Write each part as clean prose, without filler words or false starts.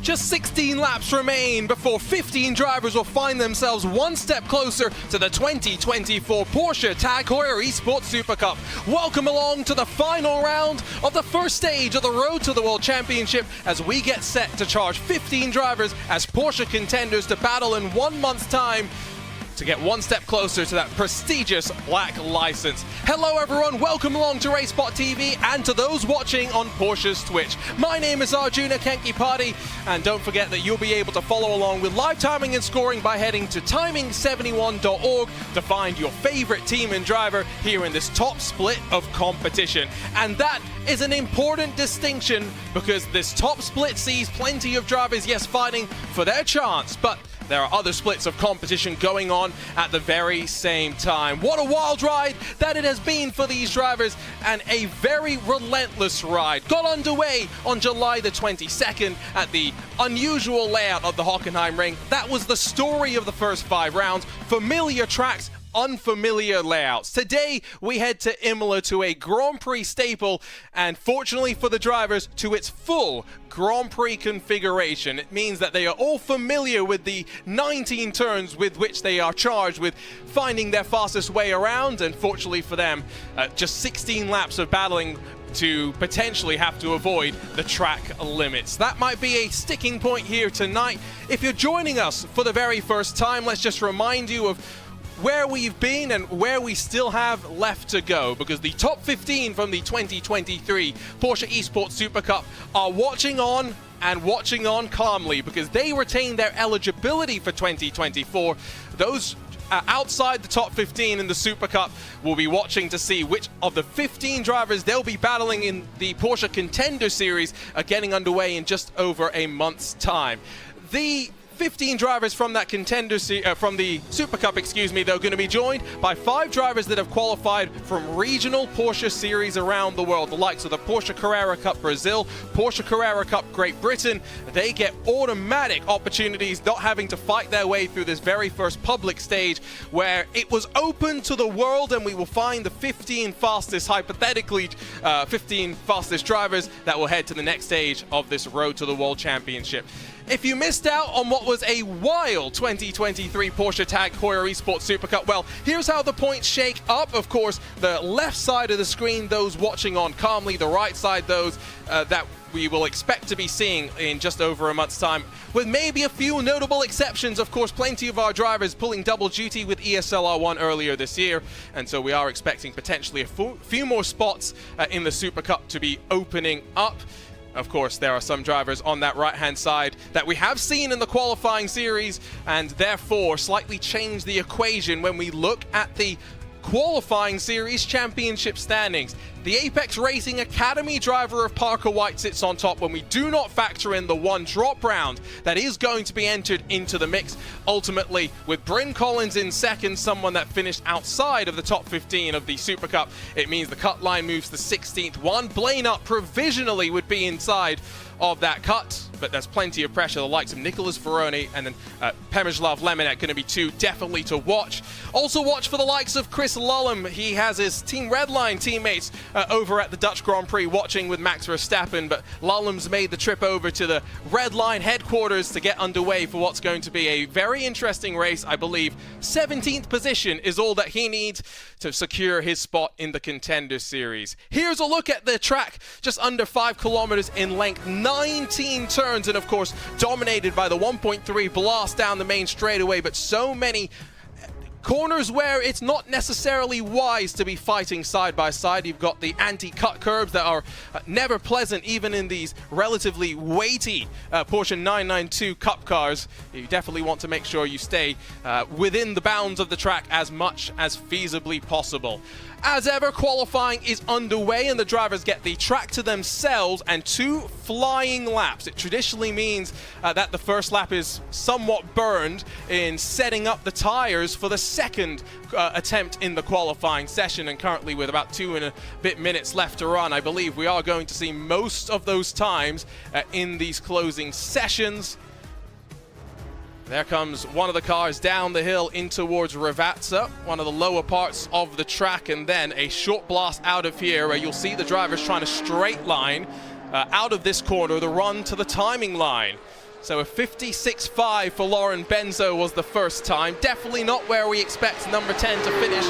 Just 16 laps remain before 15 drivers will find themselves one step closer to the 2024 Porsche Tag Heuer Esports Supercup. Welcome along to the final round of the first stage of the Road to the World Championship as we get set to charge 15 drivers as Porsche contenders to battle in 1 month's time to get one step closer to that prestigious black license. Hello everyone, welcome along to RaceSpotTV and to those watching on Porsche's Twitch. My name is Arjuna Kenkipati, and don't forget that you'll be able to follow along with live timing and scoring by heading to timing71.org to find your favorite team and driver here in this top split of competition. And that is an important distinction because this top split sees plenty of drivers, yes, fighting for their chance, but there are other splits of competition going on at the very same time. What a wild ride that it has been for these drivers, and a very relentless ride. Got underway on July the 22nd at the unusual layout of the Hockenheim Ring. That was the story of the first 5 rounds. Familiar tracks, unfamiliar layouts. Today we head to Imola to a Grand Prix staple, and fortunately for the drivers, to its full Grand Prix configuration. It means that they are all familiar with the 19 turns with which they are charged with finding their fastest way around, and fortunately for them, just 16 laps of battling to potentially have to avoid the track limits. That might be a sticking point here tonight. If you're joining us for the very first time, let's just remind you of where we've been and where we still have left to go, because the top 15 from the 2023 Porsche Esports Supercup are watching on and watching on calmly because they retain their eligibility for 2024. Those outside the top 15 in the Super Cup will be watching to see which of the 15 drivers they'll be battling in the Porsche Contender series are getting underway in just over a month's time. The 15 drivers from that from the Super Cup, they're going to be joined by 5 drivers that have qualified from regional Porsche series around the world. The likes of the Porsche Carrera Cup Brazil, Porsche Carrera Cup Great Britain. They get automatic opportunities, not having to fight their way through this very first public stage where it was open to the world, and we will find the 15 fastest, hypothetically 15 fastest drivers that will head to the next stage of this Road to the World Championship. If you missed out on what was a wild 2023 Porsche Tag Heuer Esports Supercup, well, here's how the points shake up. Of course, the left side of the screen, those watching on calmly, the right side, those that we will expect to be seeing in just over a month's time, with maybe a few notable exceptions. Of course, plenty of our drivers pulling double duty with ESLR1 earlier this year, and so we are expecting potentially a few more spots in the Super Cup to be opening up. Of course, there are some drivers on that right-hand side that we have seen in the qualifying series, and therefore slightly change the equation when we look at the qualifying series championship standings. The Apex Racing Academy driver of Parker White sits on top when we do not factor in the one drop round that is going to be entered into the mix. Ultimately, with Bryn Collins in second, someone that finished outside of the top 15 of the Super Cup, it means the cut line moves to 16th. One Blaine up provisionally would be inside of that cut, but there's plenty of pressure. The likes of Nicholas Veroni and then Pemislav Lemonet going to be 2 definitely to watch. Also watch for the likes of Chris Lullum. He has his Team Redline teammates over at the Dutch Grand Prix watching with Max Verstappen, but Lullum's made the trip over to the Redline headquarters to get underway for what's going to be a very interesting race. I believe 17th position is all that he needs to secure his spot in the Contender series. Here's a look at the track, just under 5 kilometers in length, 19 turns, and of course dominated by the 1.3 blast down the main straightaway, but so many corners where it's not necessarily wise to be fighting side by side. You've got the anti-cut curbs that are never pleasant, even in these relatively weighty Porsche 992 Cup cars. You definitely want to make sure you stay within the bounds of the track as much as feasibly possible. As ever, qualifying is underway and the drivers get the track to themselves and 2 flying laps. It traditionally means that the first lap is somewhat burned in setting up the tires for the second attempt in the qualifying session, and currently with about 2 and a bit minutes left to run, I believe we are going to see most of those times in these closing sessions. There comes one of the cars down the hill in towards Ravazza, one of the lower parts of the track, and then a short blast out of here where you'll see the drivers trying to straight line out of this corner, the run to the timing line. So a 56.5 for Lauren Benzo was the first time. Definitely not where we expect number 10 to finish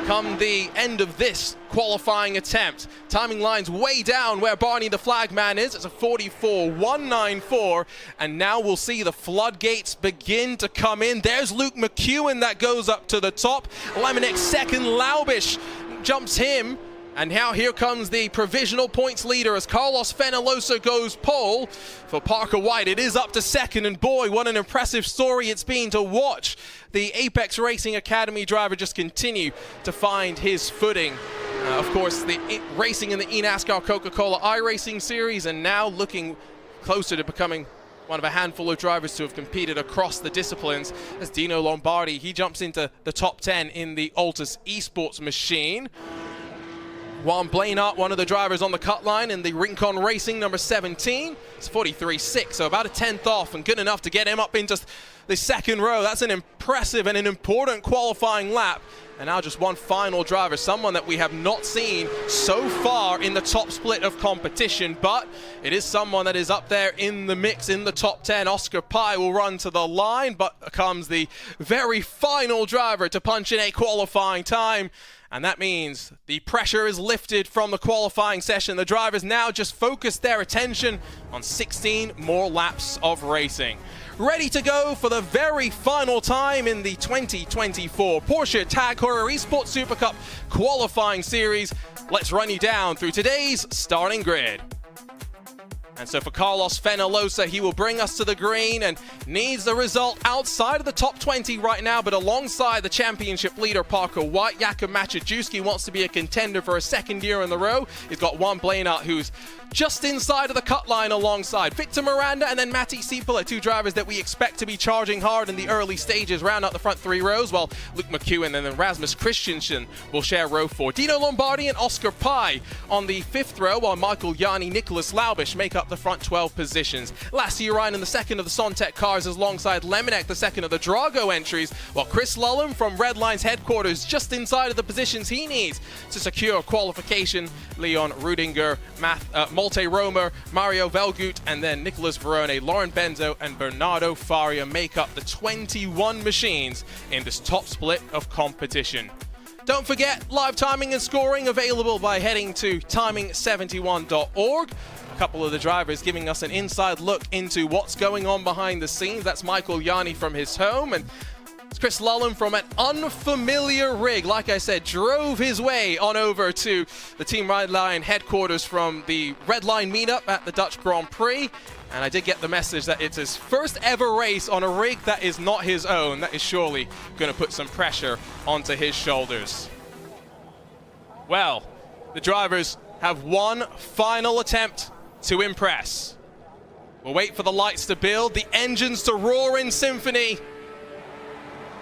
come the end of this qualifying attempt. Timing line's way down where Barney the flagman is. It's a 44.194, and now we'll see the floodgates begin to come in. There's Luke McEwen that goes up to the top. Lemonek second, Laubish jumps him. And now here comes the provisional points leader as Carlos Fenalosa goes pole for Parker White. It is up to second, and boy, what an impressive story it's been to watch the Apex Racing Academy driver just continue to find his footing. Of course, the racing in the eNASCAR Coca-Cola iRacing Series, and now looking closer to becoming one of a handful of drivers to have competed across the disciplines as Dino Lombardi. He jumps into the top 10 in the Altus Esports machine. Juan Blainart, one of the drivers on the cut line in the Rincon Racing number 17. It's 43.6, so about a 10th off, and good enough to get him up into the second row. That's an impressive and an important qualifying lap. And now just one final driver, someone that we have not seen so far in the top split of competition, but it is someone that is up there in the mix in the top 10. Oscar Pai will run to the line, but comes the very final driver to punch in a qualifying time. And that means the pressure is lifted from the qualifying session. The drivers now just focus their attention on 16 more laps of racing. Ready to go for the very final time in the 2024 Porsche Tag Heuer Esports Super Cup qualifying series. Let's run you down through today's starting grid. And so for Carlos Fenalosa, he will bring us to the green and needs the result outside of the top 20 right now, but alongside the championship leader Parker White. Jakub Maciejewski wants to be a contender for a second year in a row. He's got Juan Blainart, who's just inside of the cut line alongside Victor Miranda and then Matti Siepola, two drivers that we expect to be charging hard in the early stages, round out the front three rows, while Luke McEwen and then Rasmus Christensen will share row 4. Dino Lombardi and Oscar Pai on the 5th row, while Michael Yanni, Nicholas Laubish make up the front 12 positions. Lassie Ryan in the second of the Sontec cars alongside Lemonek, the second of the Drago entries, while Chris Lullum from Redline's headquarters just inside of the positions he needs to secure qualification. Leon Rudinger, Malte Romer, Mario Velgut, and then Nicholas Verone, Lauren Benzo, and Bernardo Faria make up the 21 machines in this top split of competition. Don't forget, live timing and scoring available by heading to timing71.org. A couple of the drivers giving us an inside look into what's going on behind the scenes. That's Michael Yanni from his home, and Chris Lullum from an unfamiliar rig. Like I said, drove his way on over to the Team Redline headquarters from the Redline meetup at the Dutch Grand Prix. And I did get the message that it's his first ever race on a rig that is not his own. That is surely going to put some pressure onto his shoulders. Well, the drivers have one final attempt to impress. We'll wait for the lights to build, the engines to roar in symphony.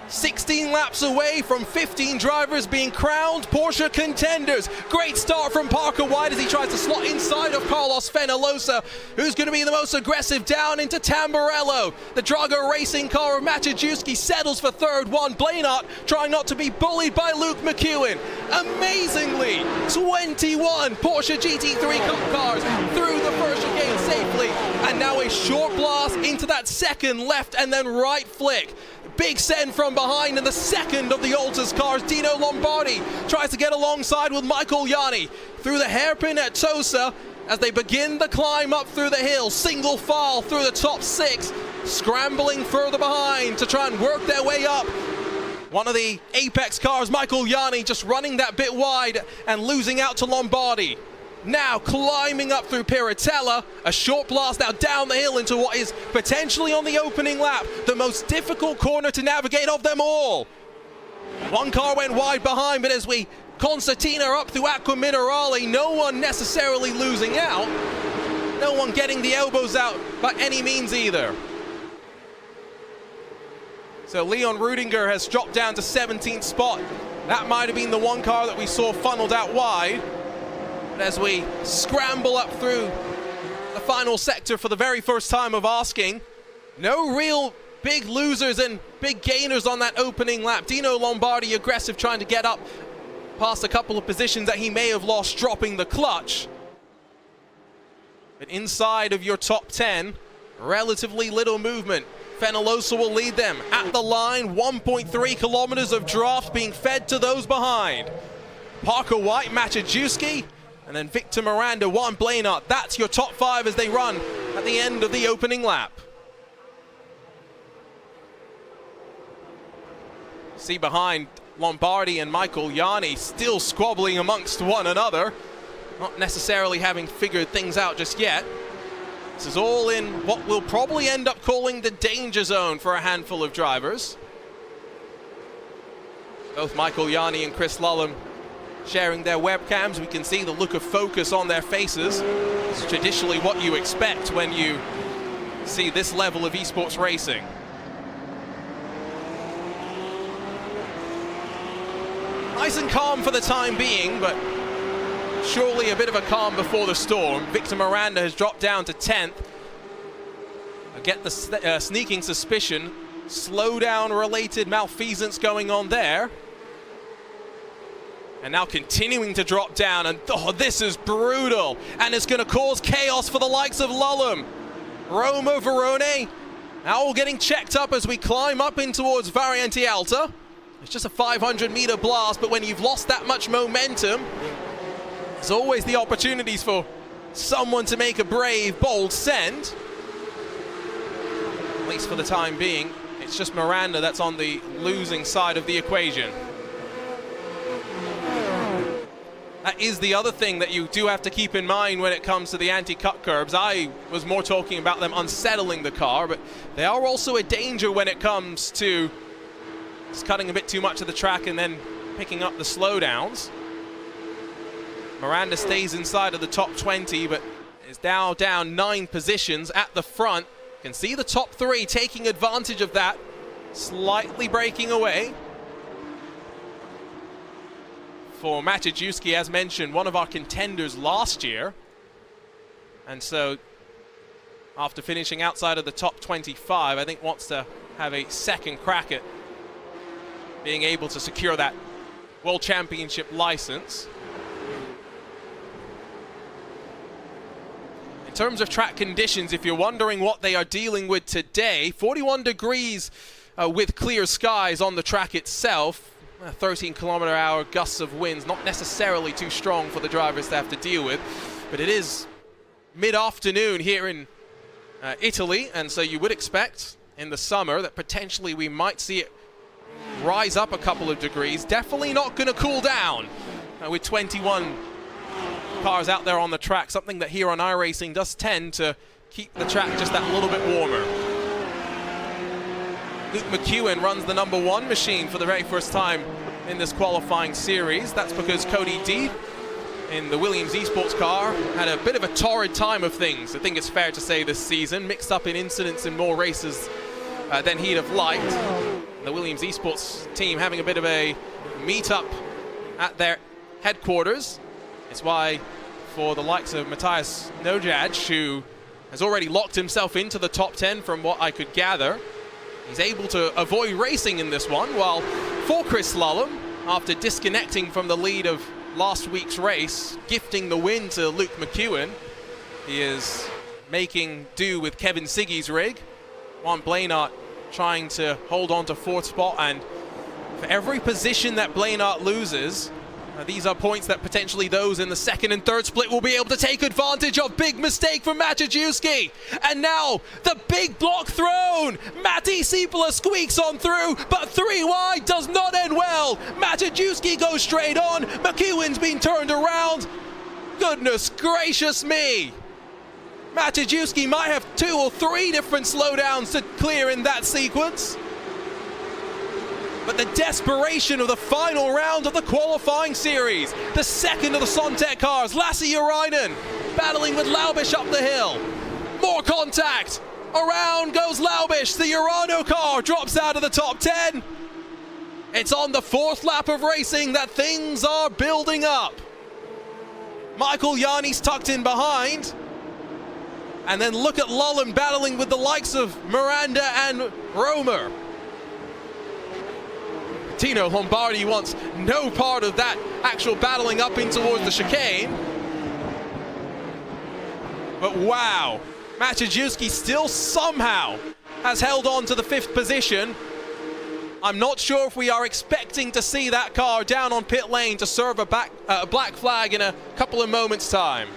16 laps away from 15 drivers being crowned Porsche contenders. Great start from Parker White as he tries to slot inside of Carlos Fenalosa, who's going to be the most aggressive down into Tamburello. The Drago racing car of Maciejewski settles for third. Juan Blainart trying not to be bullied by Luke McEwen. Amazingly, 21 Porsche GT3 Cup cars through the first chicane safely. And now a short blast into that second left and then right flick. Big send from behind in the second of the Altus cars. Dino Lombardi tries to get alongside with Michael Yanni through the hairpin at Tosa as they begin the climb up through the hill. Single file through the top 6, scrambling further behind to try and work their way up. One of the Apex cars, Michael Yanni, just running that bit wide and losing out to Lombardi. Now climbing up through Piratella, a short blast now down the hill into what is potentially on the opening lap, the most difficult corner to navigate of them all. One car went wide behind, but as we concertina up through Aqua Minerale, no one necessarily losing out, no one getting the elbows out by any means either. So Leon Rudinger has dropped down to 17th spot. That might have been the one car that we saw funneled out wide. As we scramble up through the final sector for the very first time of asking, no real big losers and big gainers on that opening lap. Dino Lombardi aggressive, trying to get up past a couple of positions that he may have lost, dropping the clutch. But inside of your top 10, relatively little movement. Fenolosa will lead them at the line, 1.3 kilometers of draft being fed to those behind. Parker White, Maciejewski, and then Victor Miranda, Juan Blainart. That's your top 5 as they run at the end of the opening lap. See behind Lombardi and Michael Yanni still squabbling amongst one another, not necessarily having figured things out just yet. This is all in what we'll probably end up calling the danger zone for a handful of drivers. Both Michael Yanni and Chris Lullum sharing their webcams. We can see the look of focus on their faces. It's traditionally what you expect when you see this level of esports racing. Nice and calm for the time being, but surely a bit of a calm before the storm. Victor Miranda has dropped down to 10th. I get the sneaking suspicion, slowdown related malfeasance going on there. And now continuing to drop down, and oh, this is brutal. And it's going to cause chaos for the likes of Lullum. Roma, Verone, now all getting checked up as we climb up in towards Variante Alta. It's just a 500-meter blast, but when you've lost that much momentum, there's always the opportunities for someone to make a brave, bold send. At least for the time being, it's just Miranda that's on the losing side of the equation. That is the other thing that you do have to keep in mind when it comes to the anti-cut curbs. I was more talking about them unsettling the car, but they are also a danger when it comes to just cutting a bit too much of the track and then picking up the slowdowns. Miranda stays inside of the top 20, but is now down 9 positions at the front. You can see the top 3 taking advantage of that, slightly breaking away. For Maciejewski, as mentioned, one of our contenders last year. And so, after finishing outside of the top 25, I think wants to have a second crack at being able to secure that World Championship license. In terms of track conditions, if you're wondering what they are dealing with today, 41 degrees with clear skies on the track itself. 13-kilometer-hour gusts of winds, not necessarily too strong for the drivers to have to deal with, but it is mid-afternoon here in Italy, and so you would expect in the summer that potentially we might see it rise up a couple of degrees. Definitely not going to cool down with 21 cars out there on the track, something that here on iRacing does tend to keep the track just that little bit warmer. Luke McEwen runs the number 1 machine for the very first time in this qualifying series. That's because Cody Deeth in the Williams Esports car had a bit of a torrid time of things, I think it's fair to say, this season, mixed up in incidents in more races than he'd have liked. The Williams Esports team having a bit of a meet-up at their headquarters. It's why for the likes of Matthias Nojad, who has already locked himself into the top 10 from what I could gather, he's able to avoid racing in this one, while for Chris Lullum, after disconnecting from the lead of last week's race, gifting the win to Luke McEwen, he is making do with Kevin Siggy's rig. Juan Blainart trying to hold on to 4th spot, and for every position that Blainart loses, these are points that potentially those in the 2nd and 3rd split will be able to take advantage of. Big mistake from Maciejewski. And now the big block thrown. Matti Siepola squeaks on through, but 3 wide does not end well. Maciejewski goes straight on. McEwen's been turned around. Goodness gracious me. Maciejewski might have 2 or 3 different slowdowns to clear in that sequence. But the desperation of the final round of the qualifying series, the second of the Sontec cars, Lasse Urainen battling with Laubish up the hill. More contact. Around goes Laubish. The Urano car drops out of the top 10. It's on the 4th lap of racing that things are building up. Michael Yanni's tucked in behind. And then look at Lullum battling with the likes of Miranda and Romer. Tino Lombardi wants no part of that actual battling up in towards the chicane. But wow, Maciejewski still somehow has held on to the 5th position. I'm not sure if we are expecting to see that car down on pit lane to serve a black flag in a couple of moments' time.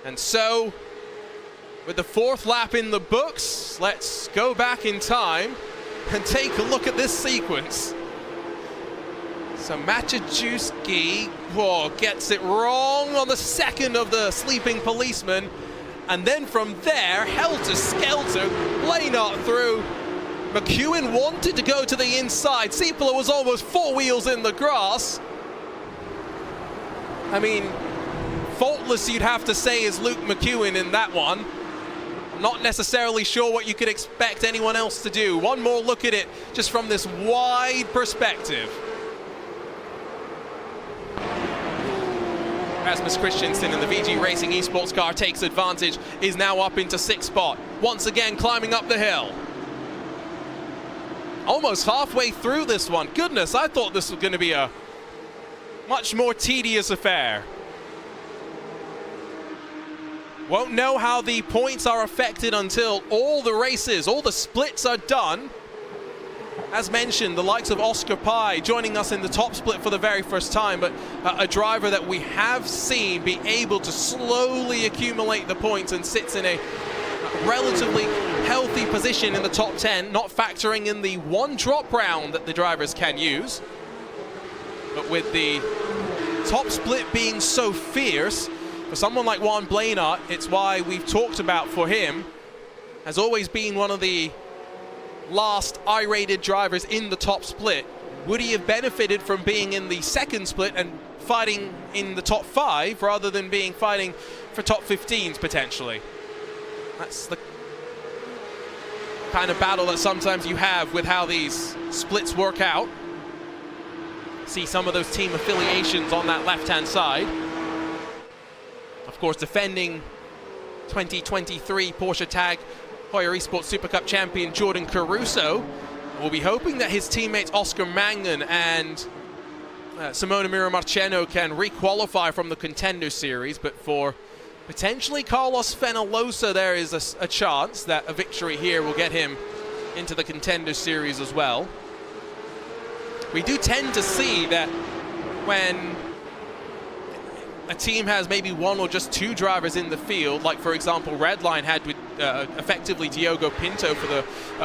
And so, with the 4th lap in the books, let's go back in time and take a look at this sequence. So Maciejewski gets it wrong on the 2nd of the sleeping policeman. And then from there, helter-skelter, Blanart through. McEwen wanted to go to the inside. Siepola was almost 4 wheels in the grass. I mean, faultless you'd have to say is Luke McEwen in that one. Not necessarily sure what you could expect anyone else to do. One more look at it just from this wide perspective. Rasmus Christensen in the VG Racing Esports car takes advantage, is now up into 6th spot. Once again climbing up the hill. Almost halfway through this one. Goodness, I thought this was going to be a much more tedious affair. Won't know how the points are affected until all the races, all the splits are done. As mentioned, the likes of Oscar Pye joining us in the top split for the very first time, but a driver that we have seen be able to slowly accumulate the points and sits in a relatively healthy position in the top 10, not factoring in the 1 drop round that the drivers can use. But with the top split being so fierce, for someone like Juan Blanart, it's why we've talked about for him, has always been one of the last I-rated drivers in the top split. Would he have benefited from being in the 2nd split and fighting in the top 5 rather than fighting for top 15s potentially? That's the kind of battle that sometimes you have with how these splits work out. See some of those team affiliations on that left-hand side. Of course, defending 2023 Porsche Tag Heuer Esports Supercup champion Jordan Caruso will be hoping that his teammates Oscar Mangan and Simona Miramarceno can re-qualify from the Contender series, but for potentially Carlos Fenalosa, there is a chance that a victory here will get him into the Contender series as well. We do tend to see that when a team has maybe 1 or just 2 drivers in the field, like for example Redline had with effectively Diogo Pinto for the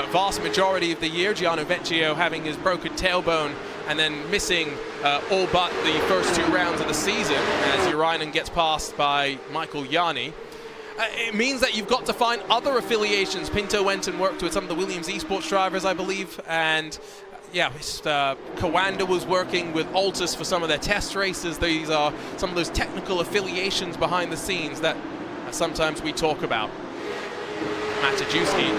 vast majority of the year, Gianno Vecchio having his broken tailbone and then missing all but the first 2 rounds of the season as Urainen gets passed by Michael Yanni. It means that you've got to find other affiliations. Pinto went and worked with some of the Williams Esports drivers, I believe, and yeah, Kawanda was working with Altus for some of their test races. These are some of those technical affiliations behind the scenes that sometimes we talk about. Maciejewski,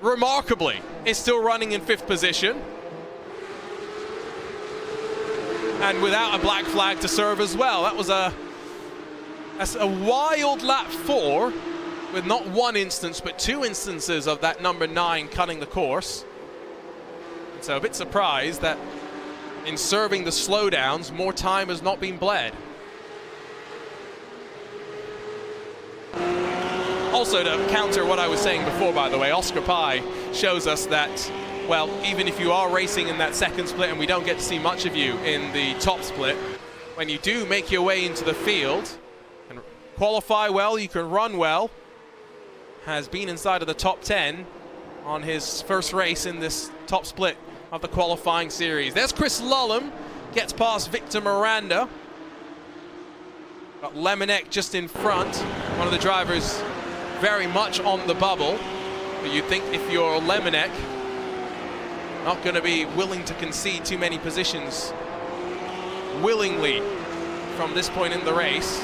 remarkably, is still running in 5th position. And without a black flag to serve as well. That was a wild lap 4. With not 1 instance, but 2 instances of that number 9 cutting the course. So a bit surprised that in serving the slowdowns, more time has not been bled. Also, to counter what I was saying before, by the way, Oscar Pye shows us that, well, even if you are racing in that 2nd split and we don't get to see much of you in the top split, when you do make your way into the field and qualify well, you can run well, has been inside of the top 10 on his first race in this top split of the qualifying series. There's Chris Lullum, gets past Victor Miranda. Got Lemonek just in front, one of the drivers very much on the bubble. But you'd think if you're Lemonek, not going to be willing to concede too many positions willingly from this point in the race.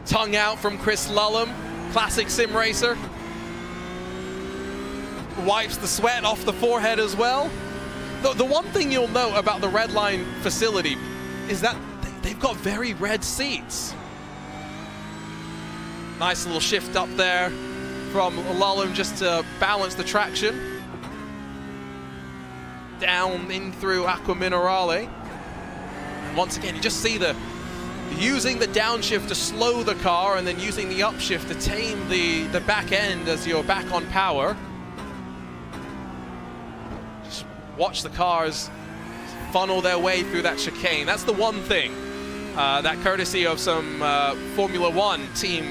Tongue out from Chris Lullum, classic sim racer. Wipes the sweat off the forehead as well. The one thing you'll note about the Redline facility is that they've got very red seats. Nice little shift up there from Lullum just to balance the traction. Down in through Acqua Minerale. And once again, you just see using the downshift to slow the car and then using the upshift to tame the back end as you're back on power. Just watch the cars funnel their way through that chicane. That's the one thing that, courtesy of some Formula One team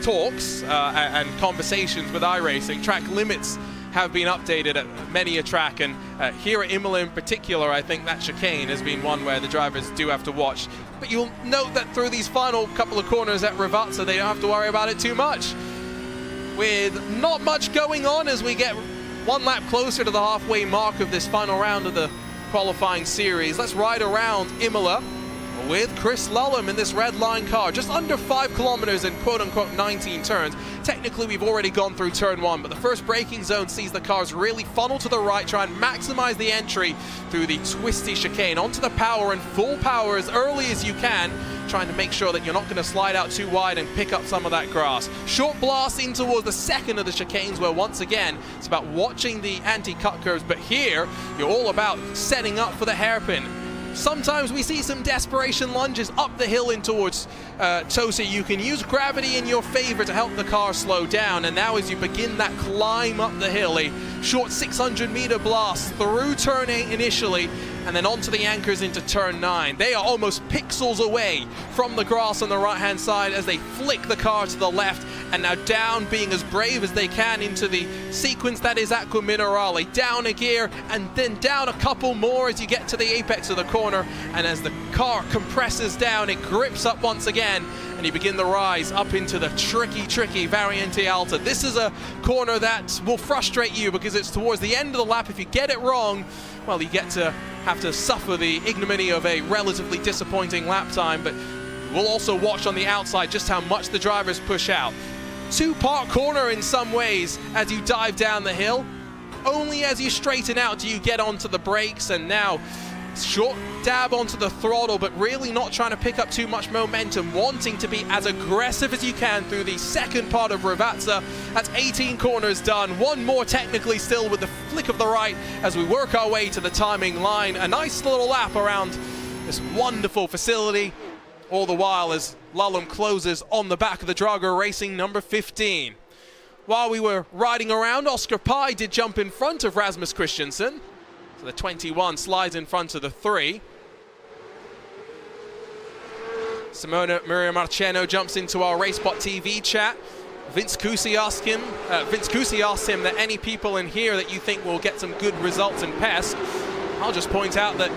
talks and conversations with iRacing, track limits have been updated at many a track, and here at Imola in particular, I think that chicane has been one where the drivers do have to watch. But you'll note that through these final couple of corners at Ravazza, they don't have to worry about it too much. With not much going on as we get one lap closer to the halfway mark of this final round of the qualifying series, let's ride around Imola with Chris Lullum in this red line car. Just under 5 kilometers in quote-unquote 19 turns. Technically, we've already gone through turn 1, but the first braking zone sees the cars really funnel to the right, try and maximize the entry through the twisty chicane onto the power and full power as early as you can, trying to make sure that you're not going to slide out too wide and pick up some of that grass. Short blast in towards the second of the chicanes, where once again, it's about watching the anti-cut curves, but here, you're all about setting up for the hairpin. Sometimes we see some desperation lunges up the hill in towards Tosi. You can use gravity in your favor to help the car slow down, and now as you begin that climb up the hill, a short 600-meter blast through turn 8 initially, and then onto the anchors into turn 9. They are almost pixels away from the grass on the right-hand side as they flick the car to the left, and now down, being as brave as they can into the sequence that is Acqua Minerale. Down a gear, and then down a couple more as you get to the apex of the corner, and as the car compresses down, it grips up once again, and you begin the rise up into the tricky Variante Alta. This is a corner that will frustrate you because it's towards the end of the lap. If you get it wrong, well, you get to have to suffer the ignominy of a relatively disappointing lap time, but we'll also watch on the outside just how much the drivers push out. Two-part corner in some ways as you dive down the hill. Only as you straighten out do you get onto the brakes, and now short dab onto the throttle, but really not trying to pick up too much momentum, wanting to be as aggressive as you can through the second part of Ravazza. That's 18 corners done. One more technically still with the flick of the right as we work our way to the timing line. A nice little lap around this wonderful facility, all the while as Lullum closes on the back of the Drago Racing number 15. While we were riding around, Oscar Pai did jump in front of Rasmus Christensen. So the 21 slides in front of the 3. Simona Maria Marcheno jumps into our RaceSpotTV chat. Vince Cusi asked him that any people in here that you think will get some good results in PES. I'll just point out that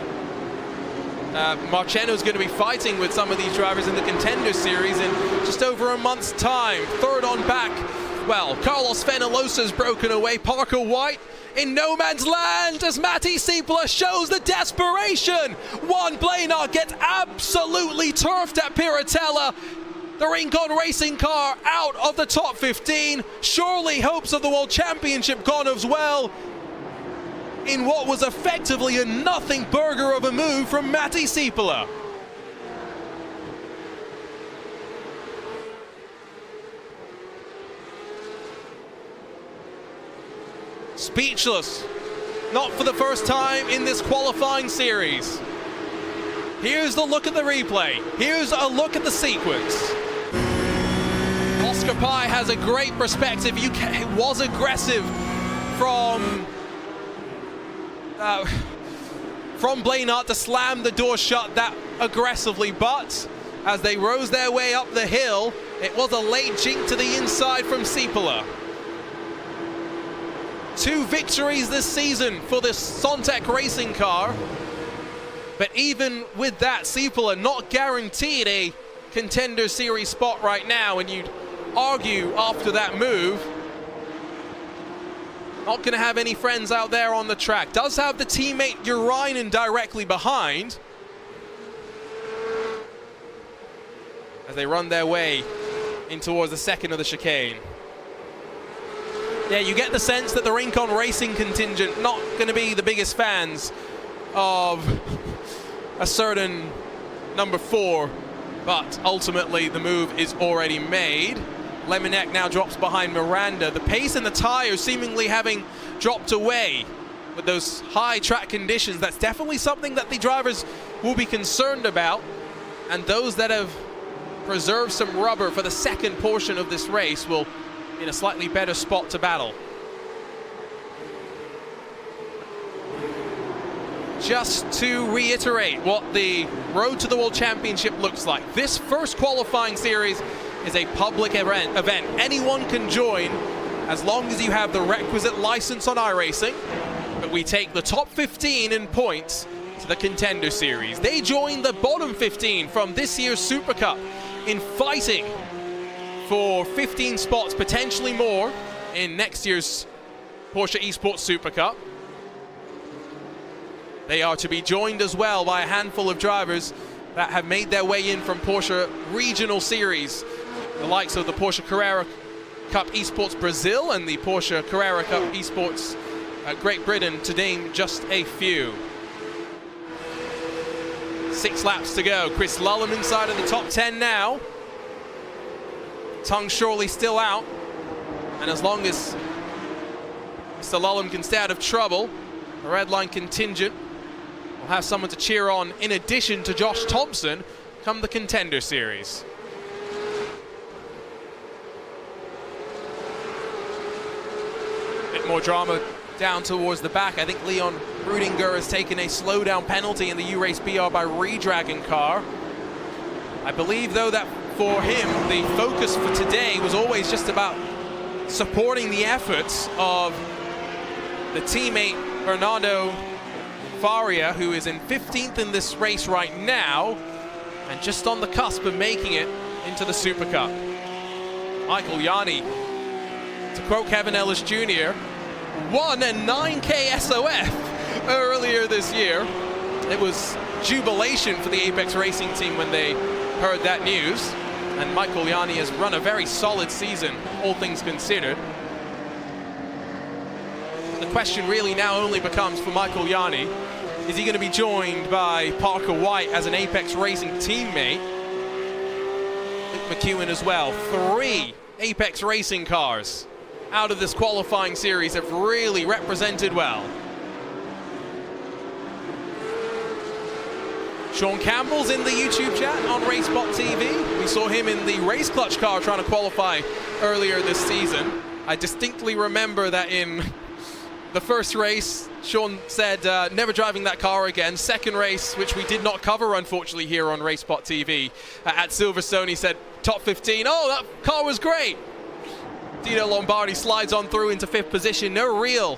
Marcheno's going to be fighting with some of these drivers in the Contender series in just over a month's time. Third on back, well, Carlos Fenellosa's broken away. Parker White in no man's land as Matti Siepela shows the desperation. Juan Blanart gets absolutely turfed at Piratella. The Rincon Racing car out of the top 15. Surely hopes of the World Championship gone as well, in what was effectively a nothing burger of a move from Matti Siepela. Speechless, not for the first time in this qualifying series. Here's the look at the replay. Here's a look at the sequence. Oscar Pai has a great perspective. It was aggressive from Blanart to slam the door shut that aggressively, but as they rose their way up the hill, it was a late jink to the inside from Siepela. 2 victories this season for this Sontec racing car, but even with that, Siepela not guaranteed a Contender Series spot right now, and you'd argue after that move, not going to have any friends out there on the track. Does have the teammate Urainen directly behind as they run their way in towards the second of the chicane. Yeah, you get the sense that the Rincon Racing contingent not going to be the biggest fans of a certain number 4, but ultimately the move is already made. Lemonek now drops behind Miranda. The pace and the tires seemingly having dropped away with those high track conditions. That's definitely something that the drivers will be concerned about, and those that have preserved some rubber for the second portion of this race will be in a slightly better spot to battle. Just to reiterate what the Road to the World Championship looks like. This first qualifying series is a public event. Anyone can join as long as you have the requisite license on iRacing. But we take the top 15 in points to the Contender Series. They join the bottom 15 from this year's Super Cup in fighting for 15 spots, potentially more, in next year's Porsche Esports Super Cup. They are to be joined as well by a handful of drivers that have made their way in from Porsche Regional Series, the likes of the Porsche Carrera Cup Esports Brazil and the Porsche Carrera Cup Esports Great Britain, to name just a few. 6 laps to go. Chris Lullum inside of the top 10 now. Tongue surely still out. And as long as Mr. Lullum can stay out of trouble, the red line contingent will have someone to cheer on in addition to Josh Thompson come the Contender Series. Bit more drama down towards the back. I think Leon Rudinger has taken a slowdown penalty in the U-Race BR by redragging car. I believe, though, that for him, the focus for today was always just about supporting the efforts of the teammate Fernando Faria, who is in 15th in this race right now, and just on the cusp of making it into the Super Cup. Michael Yanni, to quote Kevin Ellis Jr., won a 9K SOF earlier this year. It was jubilation for the Apex Racing team when they heard that news. And Michael Yanni has run a very solid season, all things considered. The question really now only becomes for Michael Yanni, is he going to be joined by Parker White as an Apex Racing teammate? Luke McEwen as well. 3 Apex Racing cars out of this qualifying series have really represented well. Sean Campbell's in the YouTube chat on RaceSpotTV. We saw him in the Race Clutch car trying to qualify earlier this season. I distinctly remember that in the first race, Sean said never driving that car again. Second race, which we did not cover unfortunately here on RaceSpotTV, at Silverstone, he said top 15. Oh, that car was great. Dino Lombardi slides on through into 5th position. No real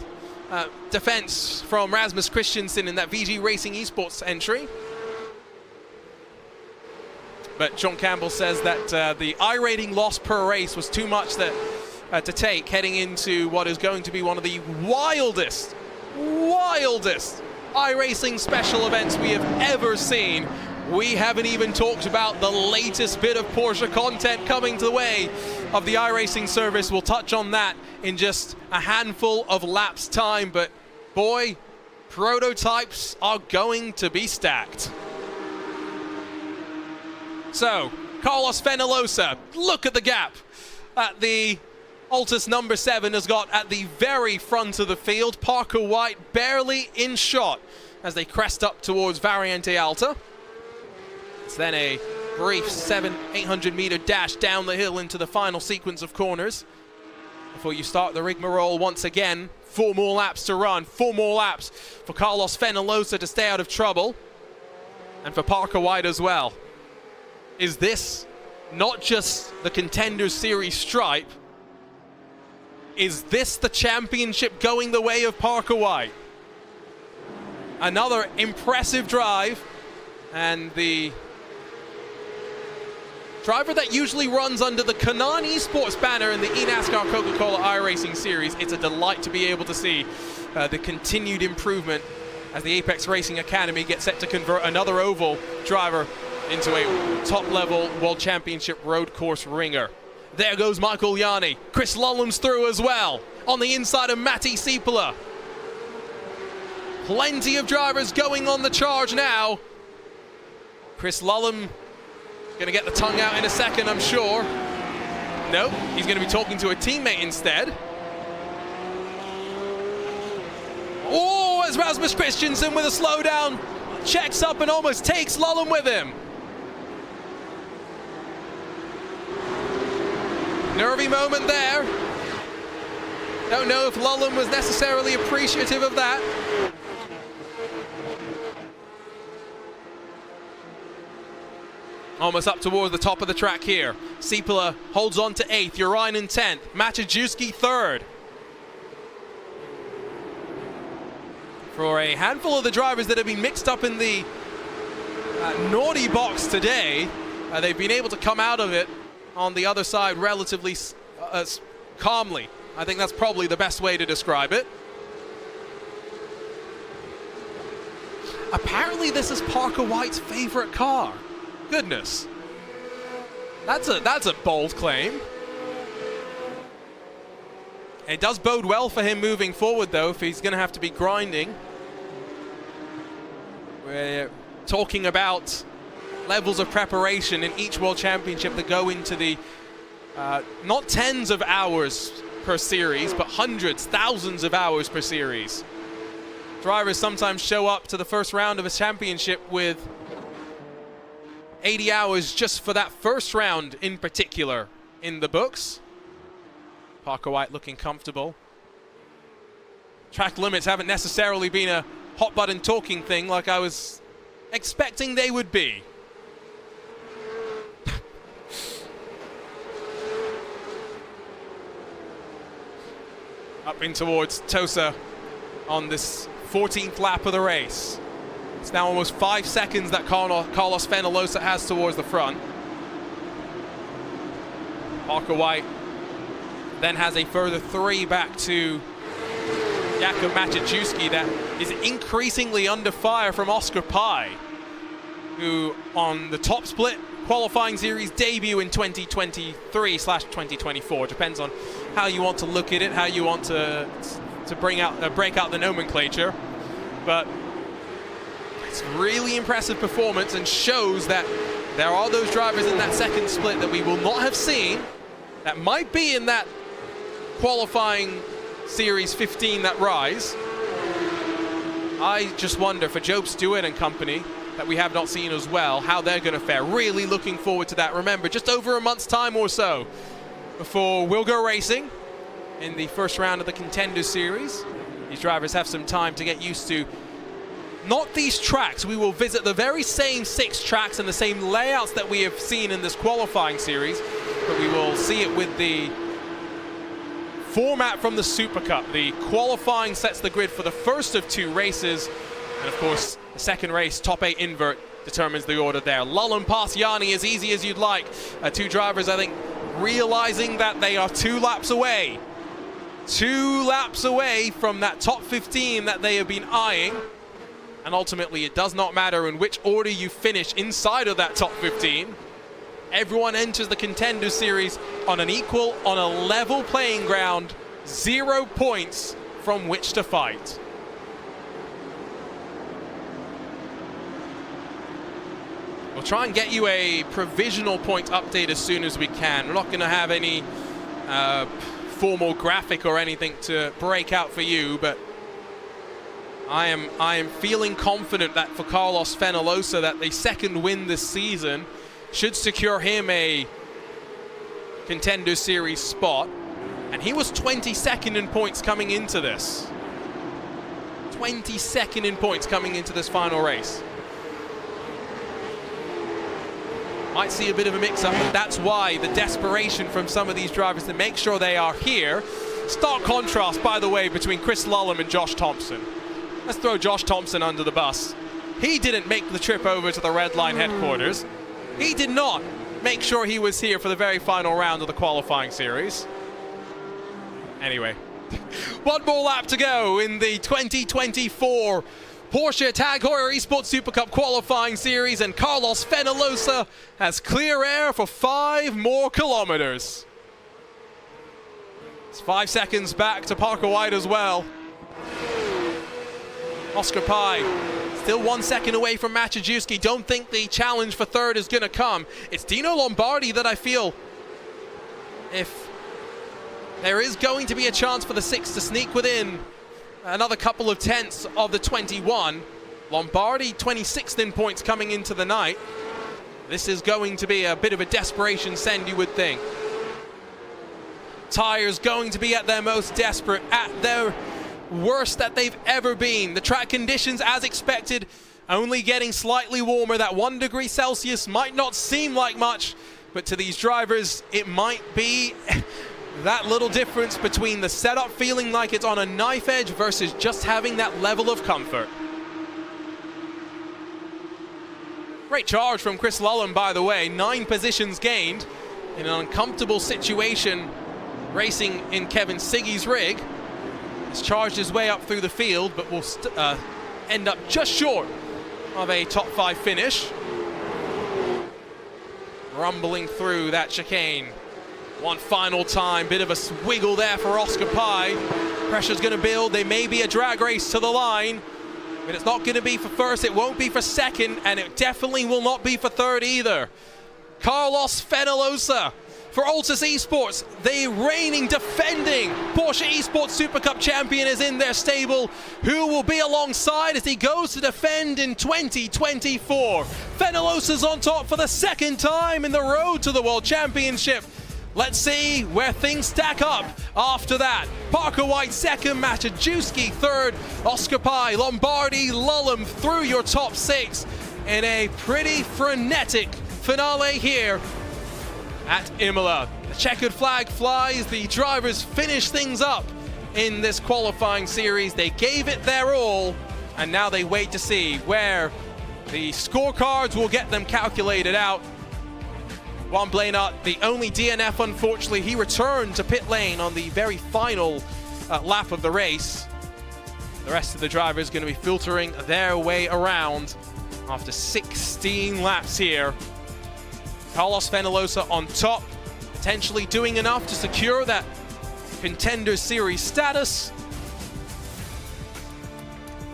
defense from Rasmus Christensen in that VG Racing Esports entry. But Sean Campbell says that the iRating loss per race was too much to take heading into what is going to be one of the wildest iRacing special events we have ever seen. We haven't even talked about the latest bit of Porsche content coming to the way of the iRacing service. We'll touch on that in just a handful of laps time, but boy, prototypes are going to be stacked. So, Carlos Fenalosa, look at the gap that the Altus number 7 has got at the very front of the field. Parker White barely in shot as they crest up towards Variante Alta. It's then a brief 700-800 meter dash down the hill into the final sequence of corners before you start the rigmarole once again. 4 more laps to run, 4 more laps for Carlos Fenalosa to stay out of trouble, and for Parker White as well. Is this not just the Contender Series stripe? Is this the championship going the way of Parker White? Another impressive drive, and the driver that usually runs under the Canaan Esports banner in the eNASCAR Coca-Cola iRacing Series. It's a delight to be able to see the continued improvement as the Apex Racing Academy gets set to convert another oval driver into a top-level World Championship road course ringer. There goes Michael Yanni. Chris Lullum's through as well on the inside of Matti Siepola. Plenty of drivers going on the charge now. Chris Lullum going to get the tongue out in a second, I'm sure. Nope, he's going to be talking to a teammate instead. Oh, as Rasmus Christensen with a slowdown checks up and almost takes Lullen with him. Nervy moment there. Don't know if Lullen was necessarily appreciative of that. Almost up towards the top of the track here. Siepola holds on to 8th, Urainen 10th, Maciejewski 3rd. For a handful of the drivers that have been mixed up in the naughty box today, they've been able to come out of it on the other side relatively calmly. I think that's probably the best way to describe it. Apparently this is Parker White's favorite car. Goodness. That's a bold claim. It does bode well for him moving forward, though, if he's going to have to be grinding. We're talking about levels of preparation in each World Championship that go into the not tens of hours per series, but hundreds, thousands of hours per series. Drivers sometimes show up to the first round of a championship with 80 hours just for that first round in particular in the books. Parker White looking comfortable. Track limits haven't necessarily been a hot button talking thing like I was expecting they would be. Up in towards Tosa on this 14th lap of the race. It's now almost 5 seconds that Carlos Fenalosa has towards the front. Parker White then has a further 3 back to Jakub Maciejewski that is increasingly under fire from Oscar Pye, who on the top split qualifying series debut in 2023/2024. Depends on how you want to look at it, how you want to break out the nomenclature. But it's a really impressive performance and shows that there are those drivers in that second split that we will not have seen that might be in that qualifying series 15 that rise. I just wonder for Job Stewart and company that we have not seen as well, how they're going to fare. Really looking forward to that. Remember, just over a month's time or so before we'll go racing in the first round of the Contender Series. These drivers have some time to get used to not these tracks. We will visit the very same 6 tracks and the same layouts that we have seen in this qualifying series, but we will see it with the format from the Super Cup. The qualifying sets the grid for the first of 2 races, and of course the second race, top 8 invert, determines the order there. Lullen past Yanni as easy as you'd like. 2 drivers, I think, realizing that they are 2 laps away. 2 laps away from that top 15 that they have been eyeing. And ultimately, it does not matter in which order you finish inside of that top 15. Everyone enters the Contender Series on an equal, on a level playing ground, 0 points from which to fight. We'll try and get you a provisional point update as soon as we can. We're not going to have any formal graphic or anything to break out for you, but I am feeling confident that for Carlos Fenalosa that the second win this season should secure him a Contender Series spot. And he was 22nd in points coming into this. 22nd in points coming into this final race. Might see a bit of a mix-up, and that's why the desperation from some of these drivers to make sure they are here. Stark contrast, by the way, between Chris Lullen and Josh Thompson. Let's throw Josh Thompson under the bus. He didn't make the trip over to the Red Line headquarters. He did not make sure he was here for the very final round of the qualifying series. Anyway, one more lap to go in the 2024 Porsche Tag Heuer Esports Supercup qualifying series, and Carlos Fenalosa has clear air for 5 more kilometers. It's 5 seconds back to Parker White as well. Oscar Pye still 1 second away from Maciejewski. Don't think the challenge for third is going to come. It's Dino Lombardi that I feel, if there is going to be a chance for the 6 to sneak within another couple of tenths of the 21, Lombardi 26th in points coming into the night. This is going to be a bit of a desperation send, you would think. Tires going to be at their most desperate, at their worst that they've ever been. The track conditions, as expected, only getting slightly warmer. That 1 degree Celsius might not seem like much, but to these drivers, it might be that little difference between the setup feeling like it's on a knife edge versus just having that level of comfort. Great charge from Chris Lullum, by the way. 9 positions gained in an uncomfortable situation racing in Kevin Siggy's rig. He's charged his way up through the field, but will end up just short of a top 5 finish. Rumbling through that chicane. One final time, bit of a wiggle there for Oscar Pye. Pressure's going to build. There may be a drag race to the line, but it's not going to be for first, it won't be for second, and it definitely will not be for third either. Carlos Fenollosa for Altus Esports, the reigning, defending Porsche Esports Supercup champion, is in their stable. Who will be alongside as he goes to defend in 2024? Fenollosa's on top for the 2nd time in the road to the World Championship. Let's see where things stack up after that. Parker White 2nd, Maciejewski 3rd, Oscar Pye, Lombardi, Lullum through your top 6 in a pretty frenetic finale here at Imola. The checkered flag flies, the drivers finish things up in this qualifying series. They gave it their all, and now they wait to see where the scorecards will get them calculated out. Juan Blainart, the only DNF, unfortunately, he returned to pit lane on the very final lap of the race. The rest of the drivers going to be filtering their way around after 16 laps here. Carlos Fenollosa on top, potentially doing enough to secure that Contender Series status.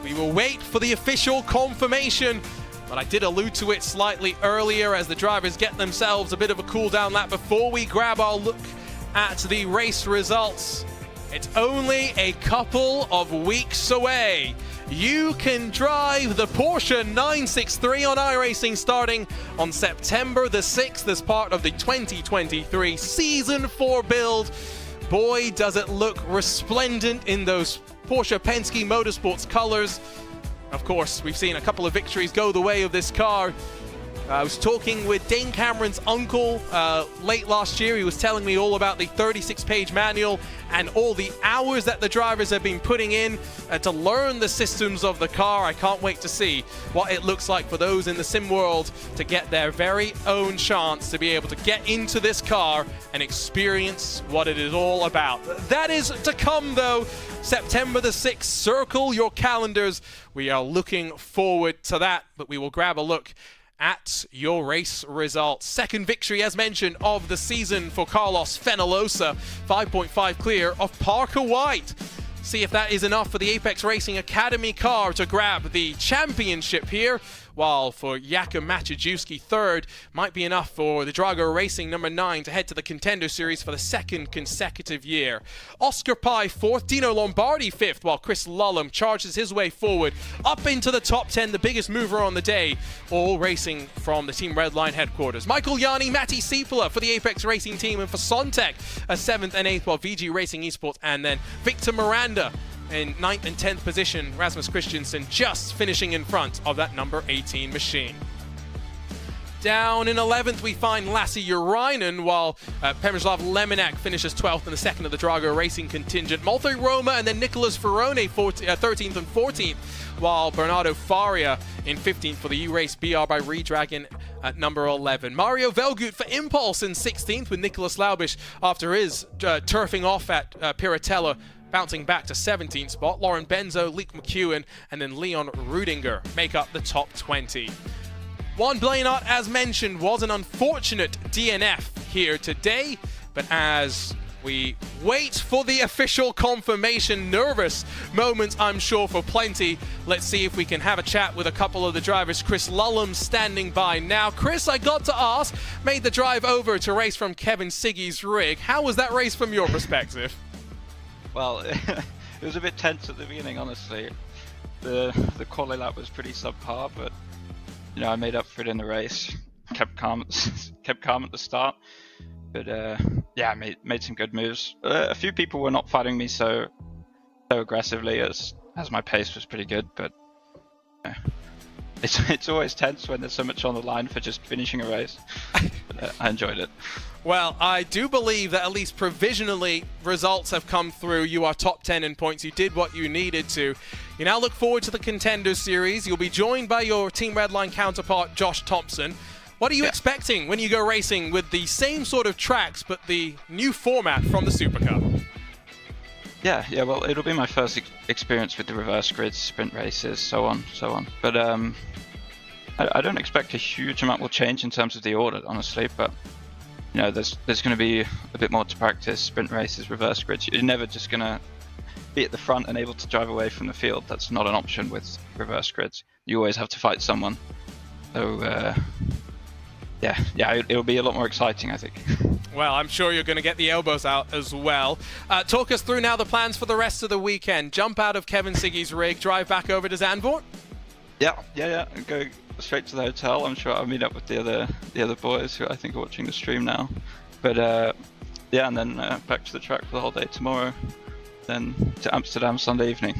We will wait for the official confirmation, but I did allude to it slightly earlier as the drivers get themselves a bit of a cool down lap before we grab our look at the race results. It's only a couple of weeks away. You can drive the Porsche 963 on iRacing starting on September the 6th as part of the 2023 Season 4 build. Boy, does it look resplendent in those Porsche Penske Motorsports colors. Of course, we've seen a couple of victories go the way of this car. I was talking with Dane Cameron's uncle late last year. He was telling me all about the 36-page manual and all the hours that the drivers have been putting in to learn the systems of the car. I can't wait to see what it looks like for those in the sim world to get their very own chance to be able to get into this car and experience what it is all about. That is to come, though. September the 6th, circle your calendars. We are looking forward to that, but we will grab a look at your race results. 2nd victory, as mentioned, of the season for Carlos Fenollosa, 5.5 clear of Parker White. See if that is enough for the Apex Racing Academy car to grab the championship here, while for Jakub Maciejewski 3rd, might be enough for the Drago Racing number 9 to head to the Contender Series for the 2nd consecutive year. Oscar Pye 4th, Dino Lombardi 5th, while Chris Lullum charges his way forward up into the top 10, the biggest mover on the day, all racing from the Team Redline headquarters. Michael Yanni, Matti Siepola for the Apex Racing team, and for Sontec, a 7th and 8th, while VG Racing Esports, and then Victor Miranda in 9th and 10th position. Rasmus Christensen just finishing in front of that number 18 machine. Down in 11th, we find Lasse Urainen, while Przemysław Lemonek finishes 12th in the 2nd of the Drago Racing contingent. Malte Roma and then Nicolas Ferrone 13th and 14th, while Bernardo Faria in 15th for the U-Race BR by Redragon at number 11. Mario Velgut for Impulse in 16th, with Nicolas Laubisch after his turfing off at Piratella, bouncing back to 17th spot. Lauren Benzo, Leek McEwen, and then Leon Rudinger make up the top 20. Juan Blainart, as mentioned, was an unfortunate DNF here today, but as we wait for the official confirmation, nervous moments I'm sure for plenty. Let's see if we can have a chat with a couple of the drivers. Chris Lullum standing by now. Chris, I got to ask, made the drive over to race from Kevin Siggy's rig. How was that race from your perspective? Well, it was a bit tense at the beginning, honestly. the quali lap was pretty subpar, but you know, I made up for it in the race. Kept calm at the start, but yeah, I made some good moves. A few people were not fighting me so aggressively as my pace was pretty good, but it's always tense when there's so much on the line for just finishing a race. But, I enjoyed it. Well, I do believe that at least provisionally results have come through. You are top 10 in points. You did what you needed to. You now look forward to the Contender Series. You'll be joined by your Team Redline counterpart, Josh Thompson. What are you expecting when you go racing with the same sort of tracks, but the new format from the Supercup? Yeah, well, it'll be my first experience with the reverse grids, sprint races, so on. But I don't expect a huge amount will change in terms of the order, honestly, but you know, there's going to be a bit more to practice. Sprint races, reverse grids. You're never just going to be at the front and able to drive away from the field. That's not an option with reverse grids. You always have to fight someone. So yeah, it'll be a lot more exciting, I think. Well, I'm sure you're going to get the elbows out as well. Talk us through now the plans for the rest of the weekend. Jump out of Kevin Siggy's rig, drive back over to Zandvoort? Yeah. And go straight to the hotel. I'm sure I'll meet up with the other boys who I think are watching the stream now. But yeah, and then back to the track for the whole day tomorrow. Then to Amsterdam Sunday evening.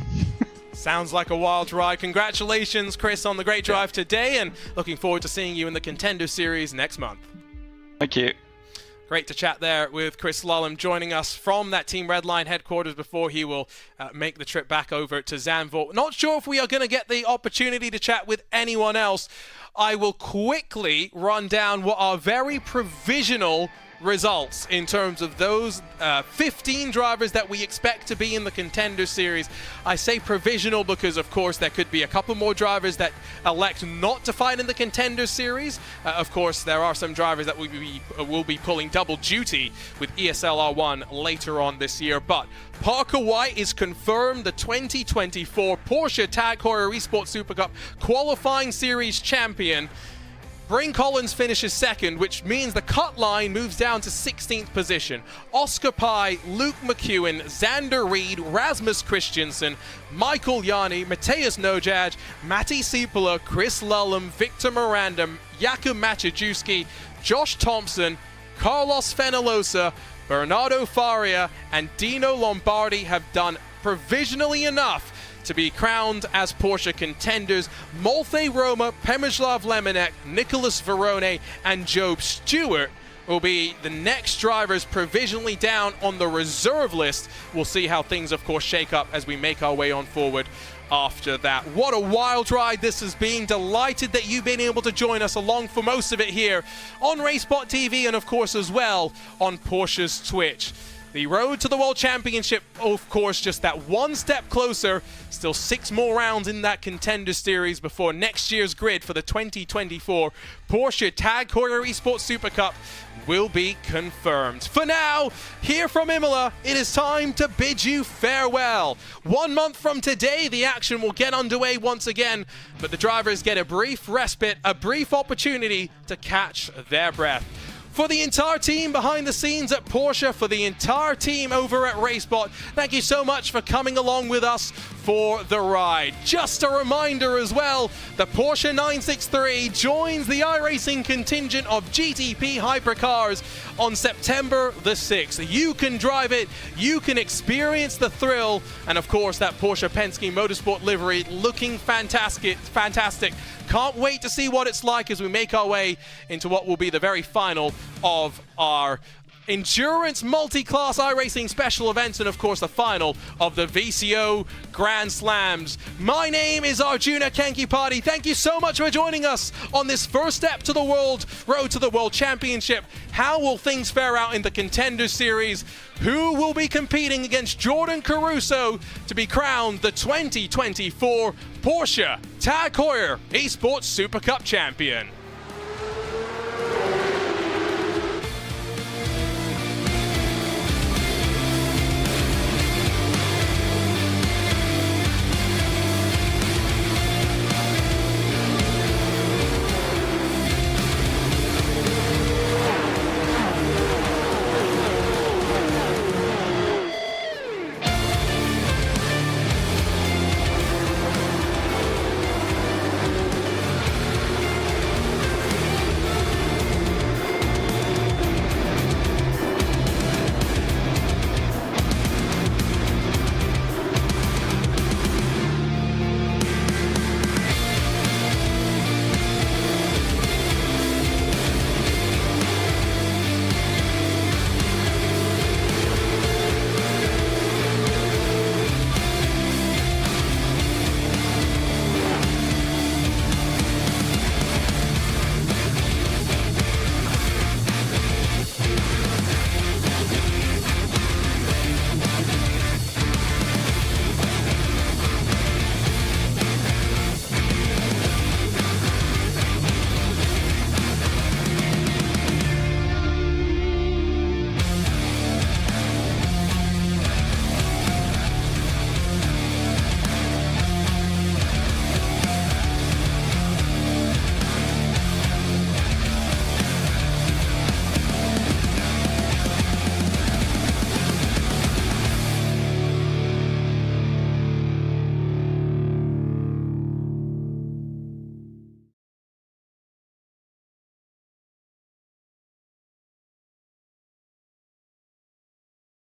Sounds like a wild ride. Congratulations, Chris, on the great drive today, and looking forward to seeing you in the Contender Series next month. Thank you. Great to chat there with Chris Lullum, joining us from that Team Redline headquarters before he will make the trip back over to Zandvoort. Not sure if we are going to get the opportunity to chat with anyone else. I will quickly run down what are very provisional results in terms of those 15 drivers that we expect to be in the Contender Series. I say provisional because, of course, there could be a couple more drivers that elect not to fight in the Contender Series. Of course, there are some drivers that will be pulling double duty with ESL R1 later on this year. But Parker White is confirmed the 2024 Porsche Tag Heuer Esports Supercup Qualifying Series champion. Bryn Collins finishes second, which means the cut line moves down to 16th position. Oscar Pye, Luke McEwen, Xander Reed, Rasmus Christensen, Michael Yanni, Mateusz Nojaj, Matti Siepola, Chris Lullum, Victor Miranda, Jakub Maciejewski, Josh Thompson, Carlos Fenalosa, Bernardo Faria, and Dino Lombardi have done provisionally enough to be crowned as Porsche contenders. Molthe Roma, Przemysław Lemonek, Nicholas Verone, and Job Stewart will be the next drivers provisionally down on the reserve list. We'll see how things, of course, shake up as we make our way on forward after that. What a wild ride this has been. Delighted that you've been able to join us along for most of it here on RaceSpotTV and, of course, as well on Porsche's Twitch. The road to the World Championship, of course, just that one step closer. Still 6 more rounds in that Contender Series before next year's grid for the 2024 Porsche Tag Heuer Esports Supercup will be confirmed. For now, here from Imola, it is time to bid you farewell. 1 month from today, the action will get underway once again, but the drivers get a brief respite, a brief opportunity to catch their breath. For the entire team behind the scenes at Porsche, for the entire team over at RaceSpot, thank you so much for coming along with us for the ride. Just a reminder as well, the Porsche 963 joins the iRacing contingent of GTP hypercars on September the 6th. You can drive it, you can experience the thrill, and of course that Porsche Penske Motorsport livery looking fantastic. Can't wait to see what it's like as we make our way into what will be the very final of our endurance multi-class iRacing special events, and of course the final of the VCO Grand Slams. My name is Arjuna Kankipati. Thank you so much for joining us on this first step to the road to the World Championship. How will things fare out in the Contender Series? Who will be competing against Jordan Caruso to be crowned the 2024 Porsche Tag Heuer Esports Supercup champion?